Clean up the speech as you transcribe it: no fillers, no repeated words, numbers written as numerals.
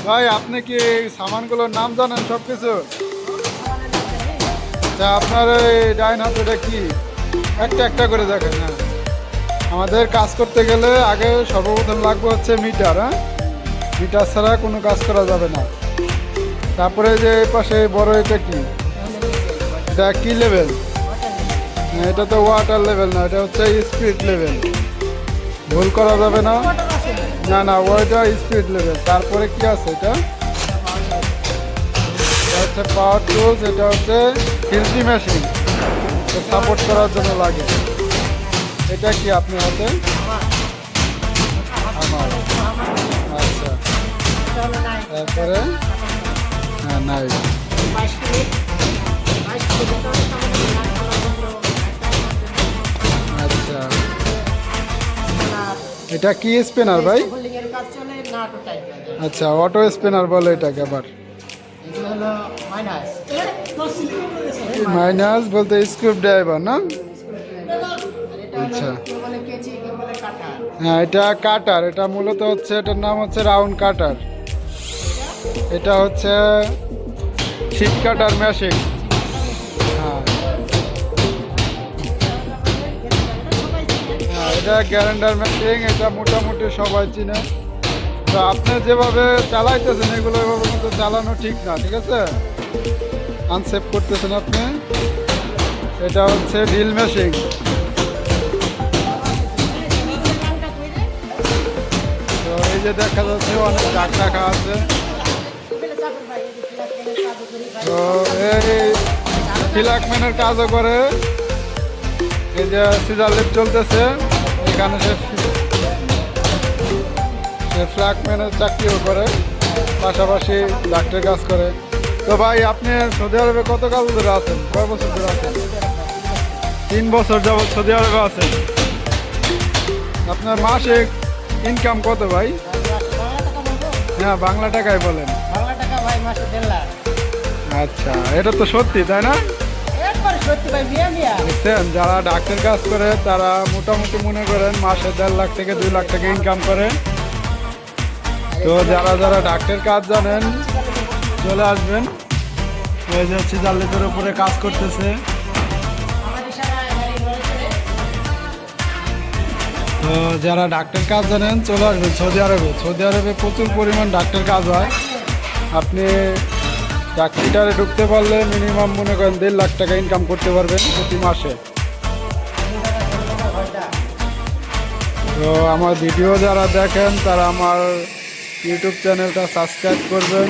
ভাই আপনি কি এই সামানগুলোর নাম জানেন সব কিছু? তা আপনার এই ডাইন হাতেটা কি একটা একটা করে দেখেন। হ্যাঁ, আমাদের কাজ করতে গেলে আগে সর্বপ্রথম লাগবে হচ্ছে মিটার। হ্যাঁ, মিটার ছাড়া কোনো কাজ করা যাবে না। তারপরে যে এই পাশে বড় এটা কি, এটা কি লেভেল? এটা তো ওয়াটার লেভেল না, এটা হচ্ছে স্পিড লেভেল। ভুল করা যাবে না। না না, ওইটা স্পিড লেভেল। তারপরে কি আছে এটা? এটা হচ্ছে পাওয়ার টুলস, এটা হচ্ছে ফিল্ডি মেশিন, সাপোর্ট করার জন্য লাগে। এটা কি আপনি হাতে? আমার। আচ্ছা, তারপরে হ্যাঁ নাই। আচ্ছা, এটা কি স্পিনার ভাই? আচ্ছা, অটো স্পিনার বলে এটাকে। আবার মাইনাস বলতে স্ক্রু ড্রাইভার না? আচ্ছা, হ্যাঁ এটা কাটার। এটা মূলত হচ্ছে, এটার নাম হচ্ছে রাউন্ড কাটার। এটা হচ্ছে শীট কাটার মেশিন। হ্যাঁ, এটা গ্যারান্ডার মেশিন। এটা মোটামুটি সবাই চিনে। তো আপনি যেভাবে চালাইতেছেন এগুলো এভাবে কিন্তু চালানো ঠিক না, ঠিক আছে? আনসেফ করতেছেন আপনি। এটা হচ্ছে ড্রিল মেশিন। তো এই যে দেখা যাচ্ছে অনেক দাগ টাকা আছে। তো এই ফ্ল্যাগম্যানের কাজও করে। এই যে সিজার লিফট চলতেছে, এখানে সে ফ্ল্যাগম্যানের চাকরিও করে, পাশাপাশি ডাক্তারের কাজ করে। তো ভাই আপনি সৌদি আরবে কত কাল ধরে আছেন? কয় বছর ধরে আছেন? 3 বছর যাবৎ সৌদি আরবে আছেন। আপনার মাসে ইনকাম কত ভাই? হ্যাঁ, বাংলা টাকায় বলেন। আচ্ছা, এটা তো সত্যি তাই না? দেখছেন, যারা ডাক্তার কাজ করে তারা মোটামুটি মনে করেন মাসে 1.5 লাখ থেকে 2 লাখ টাকা ইনকাম করে। তো যারা যারা ডাক্তার কাজ জানেন চলে আসবেন। এই যে সিজার লিফটের উপরে কাজ করতেছে। তো যারা ডাক্তার কাজ জানেন চলে আসবেন সৌদি আরবে। সৌদি আরবে প্রচুর পরিমাণ ডাক্তার কাজ হয়। আপনি চাকরিটারে ঢুকতে পারলে মিনিমাম মনে করেন 1.5 লাখ টাকা ইনকাম করতে পারবেন প্রতি মাসে। তো আমার ভিডিও যারা দেখেন তারা আমার ইউটিউব চ্যানেলটা সাবস্ক্রাইব করবেন।